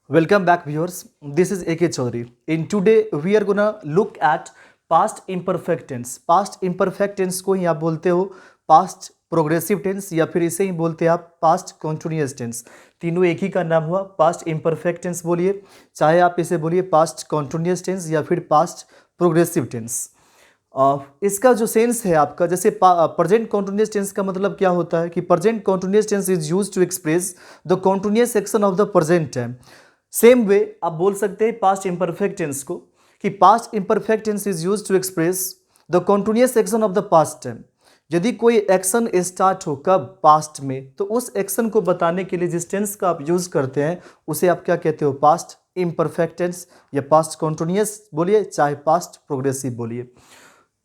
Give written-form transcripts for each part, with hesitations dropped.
Welcome back, viewers. This is AK Chaudhary. In today, we are gonna look at past imperfect tense. Past imperfect tense को ही आप बोलते हो past progressive tense या फिर इसे ही बोलते हैं आप past continuous tense. तीनों एक ही का नाम हुआ past imperfect tense बोलिए, चाहे आप इसे बोलिए past continuous tense या फिर past progressive tense. इसका जो सेंस है आपका, जैसे प्रेजेंट कॉन्टिन्यूस टेंस का मतलब क्या होता है कि present continuous tense is used to express the continuous action of the present time. Same way आप बोल सकते हैं पास्ट इम्परफेक्ट टेंस को कि past imperfect tense is used to express the continuous action of the past time. यदि कोई action start हो कब पास्ट में, तो उस एक्शन को बताने के लिए जिस टेंस का आप यूज करते हैं उसे आप क्या कहते हो, पास्ट इम्परफेक्ट टेंस या पास्ट कॉन्टिन्यूस बोलिए, चाहे पास्ट प्रोग्रेसिव बोलिए.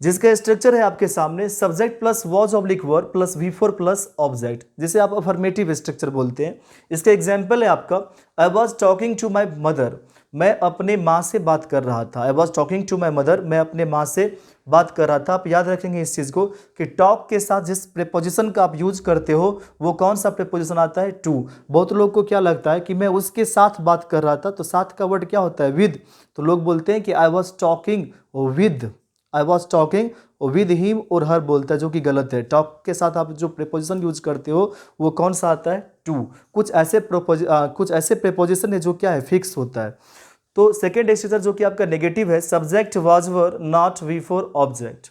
जिसका स्ट्रक्चर है आपके सामने subject plus was oblique verb plus V4 plus object, जिसे आप अफर्मेटिव स्ट्रक्चर बोलते हैं. इसका एग्जाम्पल है आपका I was talking to my mother. मैं अपने माँ से बात कर रहा था. I was talking to my mother, मैं अपने माँ से बात कर रहा था. आप याद रखेंगे इस चीज़ को कि टॉक के साथ जिस प्रेपोजिशन का आप यूज करते हो वो कौन सा प्रेपोजिशन आता है, टू. बहुत लोग को क्या लगता है कि मैं उसके साथ बात कर रहा था, तो साथ का वर्ड क्या होता है, विद. तो लोग बोलते हैं कि आई was talking with, I was talking with him और हर बोलता है, जो कि गलत है. टॉक के साथ आप जो प्रेपोजिशन यूज करते हो वो कौन सा आता है, टू. कुछ ऐसे प्रेपोजिशन है जो क्या है, फिक्स होता है. तो सेकेंड स्ट्रक्चर जो कि आपका नेगेटिव है subject was were not V4 object,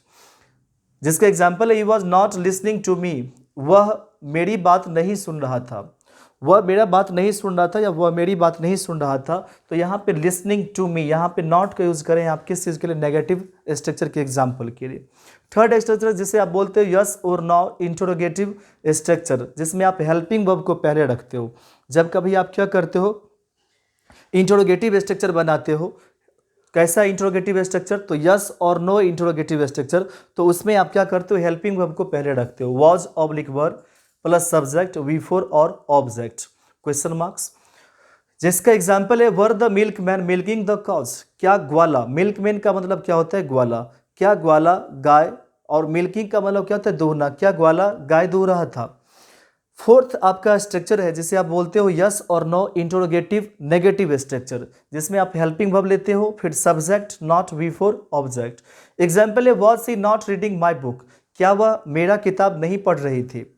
जिसका एग्जाम्पल है he was not listening to me. वह मेरी बात नहीं सुन रहा था. वह मेरा बात नहीं सुन रहा था या वह मेरी बात नहीं सुन रहा था. तो यहाँ पे लिसनिंग टू मी, यहाँ पे नॉट का यूज करें आप किस चीज़ के लिए, नेगेटिव स्ट्रक्चर के एग्जाम्पल के लिए. थर्ड स्ट्रक्चर जिसे आप बोलते हो यस और नो इंटरोगेटिव स्ट्रक्चर, जिसमें आप हेल्पिंग वर्ब को पहले रखते हो. जब कभी आप क्या करते हो, इंटरोगेटिव स्ट्रक्चर बनाते हो. कैसा इंटरोगेटिव स्ट्रक्चर, तो यस और नो इंटरोगेटिव स्ट्रक्चर, तो उसमें आप क्या करते हो, हेल्पिंग वर्ब को पहले रखते हो. Was oblique verb plus subject V4 और ऑब्जेक्ट, क्वेश्चन मार्क्स. जिसका एग्जाम्पल है were the milk man milking the cows. क्या ग्वाला, मिल्क मैन का मतलब क्या होता है, ग्वाला. क्या ग्वाला गाय, और मिल्किंग का मतलब क्या होता है, दूहना. क्या ग्वाला गाय दूह रहा था. फोर्थ आपका स्ट्रक्चर है जिसे आप बोलते हो यस और नो इंटरोगेटिव नेगेटिव स्ट्रक्चर, जिसमें आप हेल्पिंग वर्ब लेते हो, फिर subject not V4 object. Example है was she not reading my book. क्या वह मेरा किताब नहीं पढ़ रही थी.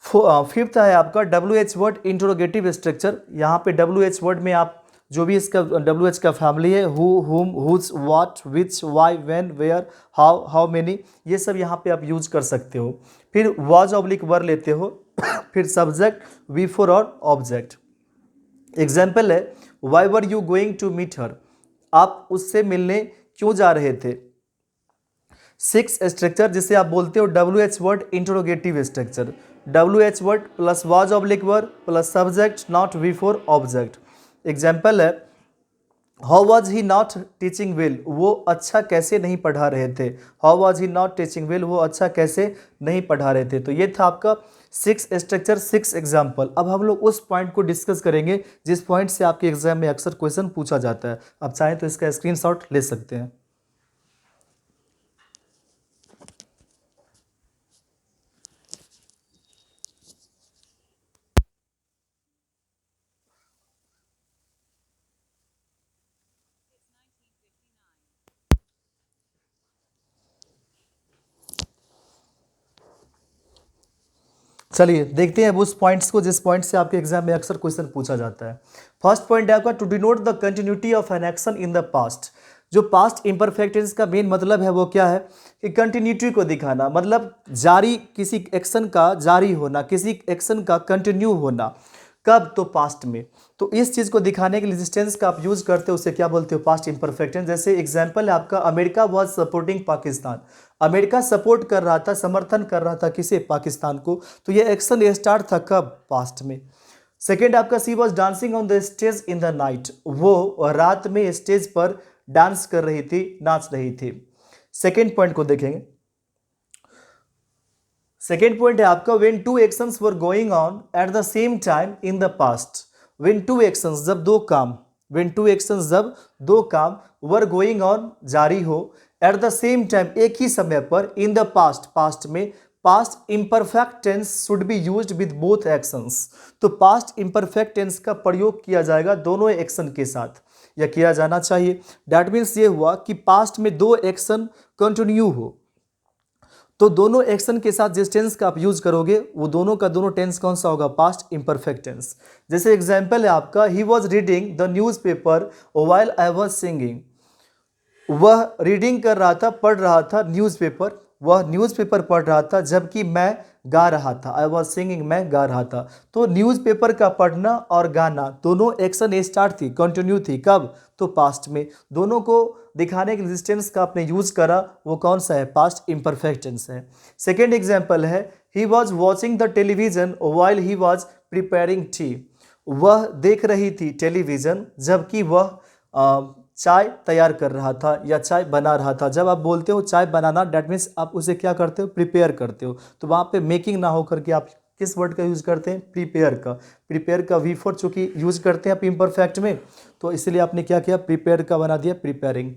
फिफ्थ है आपका WH वर्ड इंटरोगेटिव स्ट्रक्चर. यहाँ पे WH वर्ड में आप जो भी इसका WH का फैमिली है, who, whom, whose, what, which, why, when, where, how, how many, ये सब यहाँ पे आप यूज कर सकते हो. फिर वॉज ऑब्लिक वर लेते हो फिर सब्जेक्ट V4 और ऑब्जेक्ट. एग्जाम्पल है why were you going to meet her. आप उससे मिलने क्यों जा रहे थे. सिक्स स्ट्रक्चर जिसे आप बोलते हो WH word interrogative structure. WH word plus was oblique word plus subject not V4 object. Example है how was he not teaching well. वो अच्छा कैसे नहीं पढ़ा रहे थे. How was he not teaching well, वो अच्छा कैसे नहीं पढ़ा रहे थे. तो ये था आपका सिक्स स्ट्रक्चर, सिक्स एग्जाम्पल. अब हम लोग उस पॉइंट को डिस्कस करेंगे जिस पॉइंट से आपके एग्जाम में अक्सर क्वेश्चन पूछा जाता है. आप चाहें तो इसका स्क्रीनशॉट ले सकते हैं. चलिए देखते हैं उस पॉइंट्स को जिस पॉइंट से आपके एग्जाम में अक्सर क्वेश्चन पूछा जाता है. फर्स्ट पॉइंट है आपका to denote the continuity of an action in the past. जो पास्ट इम्परफेक्ट टेंस का मेन मतलब है वो क्या है कि कंटिन्यूटी को दिखाना, मतलब जारी, किसी एक्शन का जारी होना, किसी एक्शन का कंटिन्यू होना. कब, तो पास्ट में. तो इस चीज़ को दिखाने के लिए जिस टेंस का आप यूज करते हो उसे क्या बोलते हो, पास्ट इम्परफेक्ट टेंस. जैसे एग्जांपल है आपका America was supporting Pakistan. America support कर रहा था, समर्थन कर रहा था किसे, पाकिस्तान को. तो ये एक्शन स्टार्ट था कब, पास्ट में. सेकेंड आपका she was dancing on the stage in the night. वो रात में स्टेज पर डांस कर रही थी, नाच रही थी. सेकेंड पॉइंट को देखेंगे. सेकेंड पॉइंट है आपका when two actions were going on at the same time in the past. When two actions, जब दो काम, व्हेन टू एक्शंस जब दो काम, वर गोइंग ऑन जारी हो, एट द सेम टाइम एक ही समय पर, इन द पास्ट पास्ट में, past imperfect tense should be used with both actions. तो पास्ट इम्परफेक्ट टेंस का प्रयोग किया जाएगा दोनों एक्शन के साथ, या किया जाना चाहिए। दैट मीन्स ये हुआ कि पास्ट में दो एक्शन कंटिन्यू हो, तो दोनों एक्शन के साथ जिस टेंस का आप यूज करोगे वो दोनों का दोनों टेंस कौन सा होगा? Past imperfect tense. जैसे एग्जांपल है आपका, he was reading the newspaper while I was singing. वह रीडिंग कर रहा था, पढ़ रहा था न्यूज़पेपर, वह न्यूज़पेपर पढ़ रहा था जबकि मैं गा रहा था। आई वॉज सिंगिंग, मैं गा रहा था। तो न्यूज़पेपर का पढ़ना और गाना दोनों एक्शन स्टार्ट थी, कंटिन्यू थी। कब? तो पास्ट में। दोनों को दिखाने के रेजिस्टेंस का आपने यूज करा, वो कौन सा है? पास्ट इम्परफेक्ट टेंस है। सेकेंड एग्जाम्पल है, he was watching the television while he was preparing T. वह देख रही थी टेलीविजन जबकि वह चाय तैयार कर रहा था या चाय बना रहा था। जब आप बोलते हो चाय बनाना, डैट मीन्स आप उसे क्या करते हो? प्रिपेयर करते हो। तो वहाँ पे मेकिंग ना हो करके आप किस वर्ड का यूज़ करते हैं? प्रिपेयर का। प्रिपेयर का V4 चूँकि यूज़ करते हैं आप इम्परफेक्ट में, तो इसलिए आपने क्या किया? प्रिपेयर का बना दिया प्रिपेयरिंग।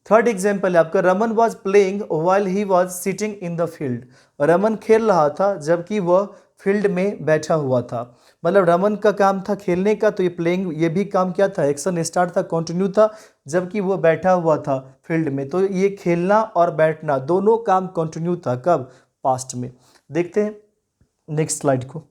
थर्ड एग्जाम्पल है आपका, Raman was playing while he was sitting in the field. Raman खेल रहा था जबकि वह फील्ड में बैठा हुआ था। मतलब रमन का काम था खेलने का, तो ये प्लेइंग, ये भी काम क्या था? एक्शन स्टार्ट था, कंटिन्यू था, जबकि वो बैठा हुआ था फील्ड में। तो ये खेलना और बैठना दोनों काम कंटिन्यू था। कब? पास्ट में। देखते हैं नेक्स्ट स्लाइड को।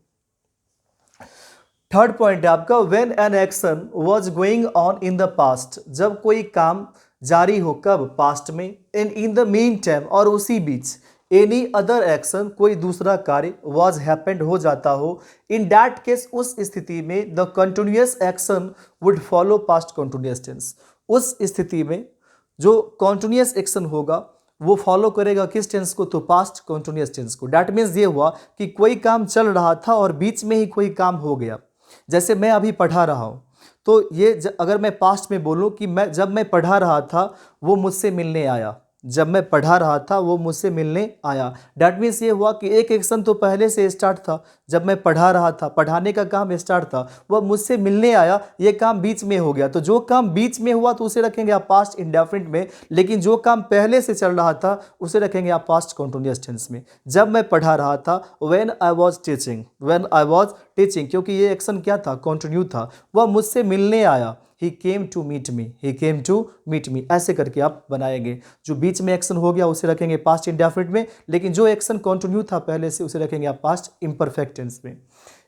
थर्ड पॉइंट है आपका, when an action was going on in the past. जब कोई काम जारी हो, कब? पास्ट में। इन द मीन टाइम, और उसी बीच एनी अदर एक्शन, कोई दूसरा कार्य वाज हैपेंड हो जाता हो। इन दैट केस, उस स्थिति में the continuous action would follow past continuous tense. उस स्थिति में जो कंटिन्यूअस एक्शन होगा वो फॉलो करेगा किस टेंस को? तो पास्ट कंटिन्यूअस टेंस को। दैट मीन्स ये हुआ कि कोई काम चल रहा था और बीच में ही कोई काम हो गया। जैसे मैं अभी पढ़ा रहा हूँ, तो ये अगर मैं पास्ट में बोलूँ कि जब मैं पढ़ा रहा था वो मुझसे मिलने आया, जब मैं पढ़ा रहा था वो मुझसे मिलने आया। डैट मीन्स ये हुआ कि एक एक्शन तो पहले से स्टार्ट था, जब मैं पढ़ा रहा था, पढ़ाने का काम स्टार्ट था, वह मुझसे मिलने आया, ये काम बीच में हो गया। तो जो काम बीच में हुआ तो उसे रखेंगे आप पास्ट इंडेफिनिट में, लेकिन जो काम पहले से चल रहा था उसे रखेंगे आप पास्ट कंटिन्यूअस टेंस में। जब मैं पढ़ा रहा था, when I was teaching, when I was teaching, क्योंकि ये एक्शन क्या था? कंटिन्यू था। वह मुझसे मिलने आया, he came to meet me, he came to meet me, ऐसे करके आप बनाएंगे। जो बीच में एक्शन हो गया उसे रखेंगे पास्ट इंडेफिनिट में, लेकिन जो एक्शन कंटिन्यू था पहले से उसे रखेंगे आप पास्ट इम्परफेक्ट टेंस में।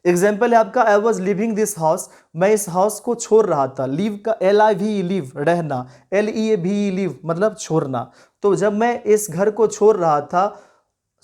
एग्जाम्पल है आपका, I was living this house. मैं इस हाउस को छोड़ रहा था। लीव का LIV, लीव रहना, LEAVE लीव मतलब छोड़ना। तो जब मैं इस घर को छोड़ रहा था,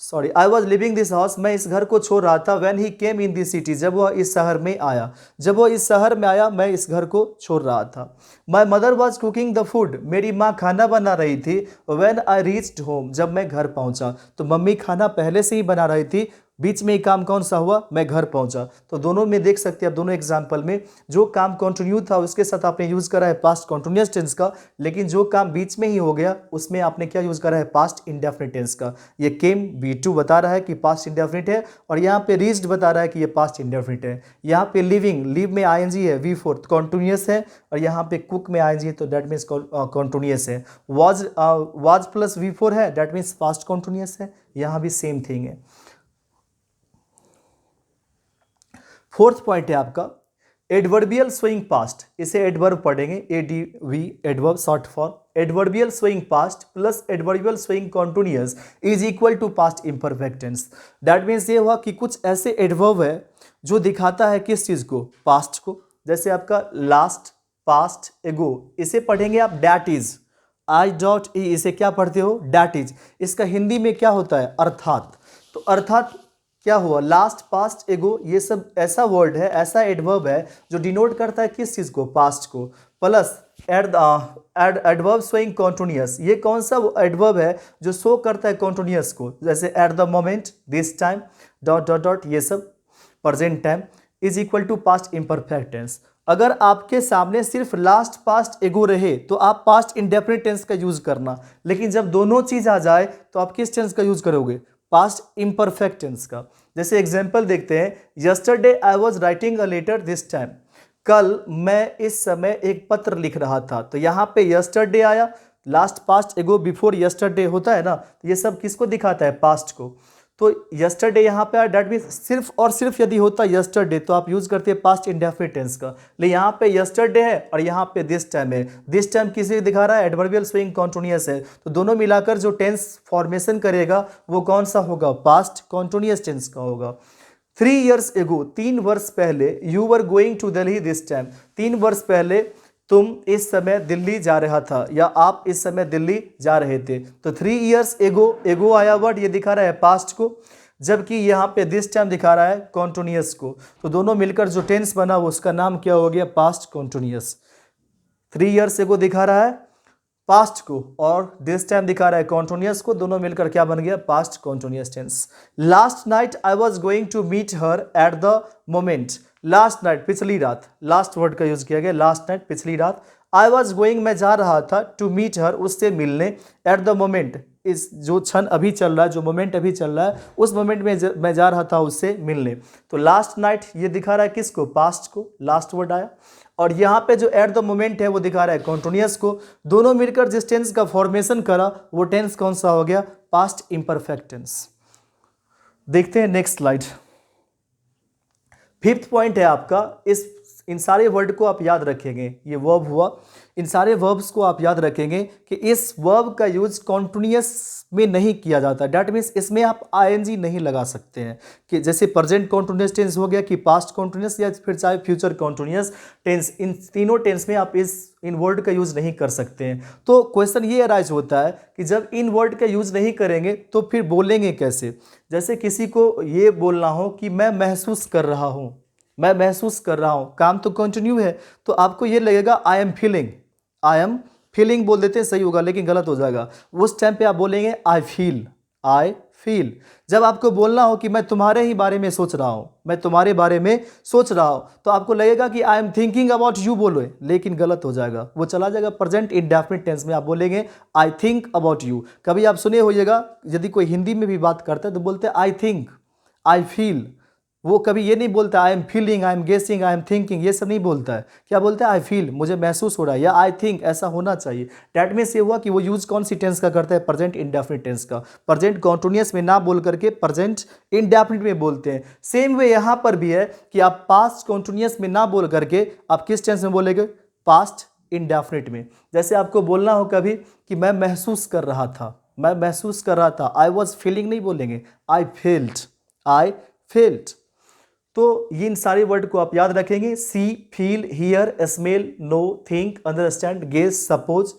sorry, I was living this house, मैं इस घर को छोड़ रहा था। When he came in this city, जब वह इस शहर में आया, जब वह इस शहर में आया मैं इस घर को छोड़ रहा था। My mother was cooking the food, मेरी माँ खाना बना रही थी। व्हेन आई रीच्ड होम, जब मैं घर पहुंचा। तो मम्मी खाना पहले से ही बना रही थी, बीच में ही काम कौन सा हुआ? मैं घर पहुंचा। तो दोनों में देख सकते हैं आप, दोनों एग्जाम्पल में जो काम कंटिन्यू था उसके साथ आपने यूज करा है पास्ट कंटिन्यूअस टेंस का, लेकिन जो काम बीच में ही हो गया उसमें आपने क्या यूज करा है? पास्ट इंडेफिनिट टेंस का। ये केम V2 बता रहा है कि पास्ट इंडेफिनिट है, और यहाँ पे रीच्ड बता रहा है कि ये पास्ट इंडेफिनिट है। यहाँ पे लिविंग, लिव में ING है, V4 कंटिन्यूअस है, और यहाँ पे कुक में ING है, तो दैट मीन्स कंटिन्यूअस है। वाज प्लस V4 है, दैट मीन्स पास्ट कंटिन्यूअस है। यहाँ भी सेम थिंग है। फोर्थ पॉइंट है आपका, एडवर्बियल स्विंग पास्ट। इसे एडवर्ब पढ़ेंगे, ADV, adverb short form. Adverbial swing past plus adverbial swing continuous is equal to past imperfect tense. That means ये हुआ कि कुछ ऐसे एडवर्ब है जो दिखाता है किस चीज को? पास्ट को। जैसे आपका लास्ट, पास्ट, एगो, इसे पढ़ेंगे आप डैट इज, I.E, इसे क्या पढ़ते हो? That is. इसका हिंदी में क्या होता है? अर्थात। तो अर्थात क्या हुआ? लास्ट, पास्ट, एगो, ये सब ऐसा वर्ड है, ऐसा एडवर्ब है जो डिनोट करता है किस चीज को? पास्ट को। प्लस एडवर्ब शोइंग कंटिन्यूअस, ये कौन सा एडवर्ब है जो शो करता है कंटिन्यूअस को? जैसे at the moment, this time, dot dot dot, ये सब present time is equal to past imperfect tense. अगर आपके सामने सिर्फ लास्ट, पास्ट, एगो रहे तो आप पास्ट इंडेफिनिट टेंस का यूज करना, लेकिन जब दोनों चीज आ जाए तो आप किस टेंस का यूज करोगे? पास्ट इम्परफेक्ट टेंस का। जैसे एग्जांपल देखते हैं, yesterday I was writing a letter this time. कल मैं इस समय एक पत्र लिख रहा था। तो यहाँ पे यस्टरडे आया, लास्ट, पास्ट, एगो, बिफोर यस्टरडे होता है ना, तो ये सब किसको दिखाता है? पास्ट को। तो यस्टरडे यहाँ पे डेट मीन्स सिर्फ और सिर्फ यदि होता यस्टरडे तो आप यूज़ करते हैं पास्ट इंडेफिनिट टेंस का, लेकिन यहाँ पे यस्टरडे है और यहाँ पे दिस टाइम है। दिस टाइम किसे दिखा रहा है? एडवर्बियल स्विंग कॉन्टिन्यूअस है, तो दोनों मिलाकर जो टेंस फॉर्मेशन करेगा वो कौन सा होगा? पास्ट कॉन्टिन्यूअस टेंस का होगा। 3 years ago, 3 वर्ष पहले, you were going to Delhi this time, 3 वर्ष पहले तुम इस समय दिल्ली जा रहा था या आप इस समय दिल्ली जा रहे थे। तो 3 years ago, एगो आया वर्ड, ये दिखा रहा है पास्ट को, जबकि यहाँ पे दिस टाइम दिखा रहा है कॉन्टिन्यूअस को। तो दोनों मिलकर जो टेंस बना वो उसका नाम क्या हो गया? Past continuous. 3 years ago दिखा रहा है पास्ट को और दिस टाइम दिखा रहा है कॉन्टिन्यूअस को, दोनों मिलकर क्या बन गया? Past continuous tense. Last night I was going to meet her at the moment. Last night पिछली रात, लास्ट वर्ड का यूज किया गया, लास्ट नाइट पिछली रात। आई वॉज गोइंग मैं जा रहा था, टू मीट हर उससे मिलने, एट द मोमेंट इस जो क्षण अभी चल रहा है, जो मोमेंट अभी चल रहा है उस मोमेंट में मैं जा रहा था उससे मिलने। तो लास्ट नाइट ये दिखा रहा है किसको? पास्ट को, लास्ट वर्ड आया। और यहाँ पे जो एट द मोमेंट है वो दिखा रहा है कॉन्टिन्यूअस को। दोनों मिलकर जिस टेंस का फॉर्मेशन करा वो टेंस कौन सा हो गया? Past imperfect tense. देखते हैं नेक्स्ट स्लाइड। 5th पॉइंट है आपका, इन सारे वर्ड को आप याद रखेंगे। ये वर्ब हुआ, इन सारे वर्ब्स को आप याद रखेंगे कि इस वर्ब का यूज कॉन्टिन्यूअस में नहीं किया जाता। डैट मीन्स इसमें आप आईएनजी नहीं लगा सकते हैं, कि जैसे प्रेजेंट कॉन्टिन्यूअस टेंस हो गया कि पास्ट कॉन्टिन्यूअस या फिर चाहे फ्यूचर कॉन्टिन्यूअस टेंस, इन तीनों टेंस में आप इन वर्ड का यूज नहीं कर सकते हैं। तो क्वेश्चन ये अराइज होता है कि जब इन वर्ड का यूज नहीं करेंगे तो फिर बोलेंगे कैसे? जैसे किसी को ये बोलना हो कि मैं महसूस कर रहा हूँ, मैं महसूस कर रहा हूँ, काम तो कंटिन्यू है, तो आपको ये लगेगा I am feeling, I am feeling बोल देते हैं, सही होगा, लेकिन गलत हो जाएगा। उस टाइम पे आप बोलेंगे आई फील, आई फील। जब आपको बोलना हो कि मैं तुम्हारे ही बारे में सोच रहा हूँ, मैं तुम्हारे बारे में सोच रहा हूँ, तो आपको लगेगा कि I am thinking about you बोलो, लेकिन गलत हो जाएगा, वो चला जाएगा प्रेजेंट इंडेफिनिट टेंस में। आप बोलेंगे आई थिंक अबाउट यू। कभी आप सुने होइएगा यदि कोई हिंदी में भी बात करता है तो बोलते हैं आई थिंक, आई फील। वो कभी ये नहीं बोलता I am feeling, I am guessing, I am thinking, ये सब नहीं बोलता है। क्या बोलता है? आई फील, मुझे महसूस हो रहा है, या आई थिंक, ऐसा होना चाहिए। डैट मीन्स ये हुआ कि वो यूज कौन सी टेंस का करता है? प्रेजेंट इंडेफिनिट टेंस का। प्रेजेंट कॉन्टिन्यूअस में ना बोल करके प्रेजेंट इंडेफिनिट में बोलते हैं। सेम वे यहाँ पर भी है कि आप पास्ट कॉन्टिन्यूअस में ना बोल करके आप किस टेंस में बोलेंगे? पास्ट इंडेफिनिट में। जैसे आपको बोलना हो कभी कि मैं महसूस कर रहा था, मैं महसूस कर रहा था, आई वॉज फीलिंग नहीं बोलेंगे, आई फेल्ट, आई फेल्ट। तो ये इन सारे वर्ड को आप याद रखेंगे। See, feel, hear, smell, know, think, understand, guess, suppose,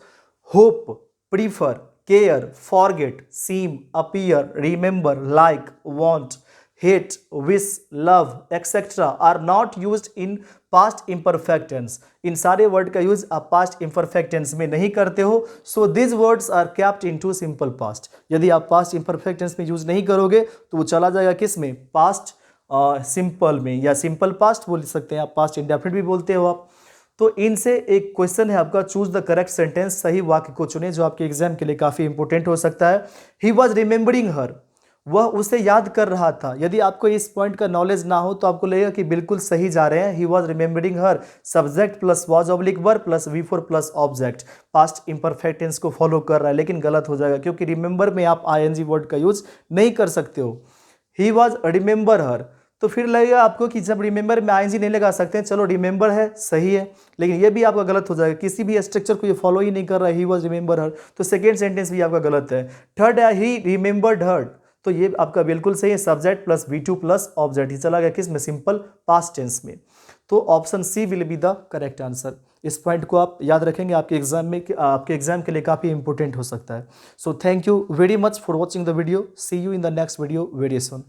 hope, prefer, care, forget, seem, appear, remember, like, want, hate, wish, love, etc. are not used in past imperfect tense. इन सारे word का use आप past imperfect tense में नहीं करते हो, so this words are kept into simple past. यदि आप past imperfect tense में यूज नहीं करोगे तो वो चला जाएगा किस में? पास्ट सिंपल में, या सिंपल पास्ट बोल सकते हैं आप, पास्ट इंडेफिनिट भी बोलते हो आप। तो इनसे एक क्वेश्चन है आपका, चूज द करेक्ट सेंटेंस, सही वाक्य को चुने जो आपके एग्जाम के लिए काफी इंपॉर्टेंट हो सकता है। ही वॉज रिमेंबरिंग हर, वह उसे याद कर रहा था। यदि आपको इस पॉइंट का नॉलेज ना हो तो आपको लगेगा कि बिल्कुल सही जा रहे हैं। He was remembering her, subject plus was oblique verb plus V4 plus object, past imperfect tense को फॉलो कर रहा है, लेकिन गलत हो जाएगा क्योंकि रिमेंबर में आप ING वर्ड का यूज नहीं कर सकते हो। ही वॉज रिमेंबर हर, तो फिर लगेगा आपको कि जब रिमेंबर में ING नहीं लगा सकते हैं, चलो रिमेंबर है, सही है, लेकिन ये भी आपका गलत हो जाएगा, किसी भी स्ट्रक्चर को ये फॉलो ही नहीं कर रहा है। ही वॉज रिमेंबर हर, तो सेकेंड सेंटेंस भी आपका गलत है। थर्ड है ही रिमेंबर्ड हर, तो ये आपका बिल्कुल सही है, subject plus V2 plus object. ही चला गया किस में? सिंपल पास्ट टेंस में। तो option C will be the correct answer. इस पॉइंट को आप याद रखेंगे, आपके एग्जाम के लिए काफ़ी इंपॉर्टेंट हो सकता है। So thank you very much for watching the video. See you in the next video very soon.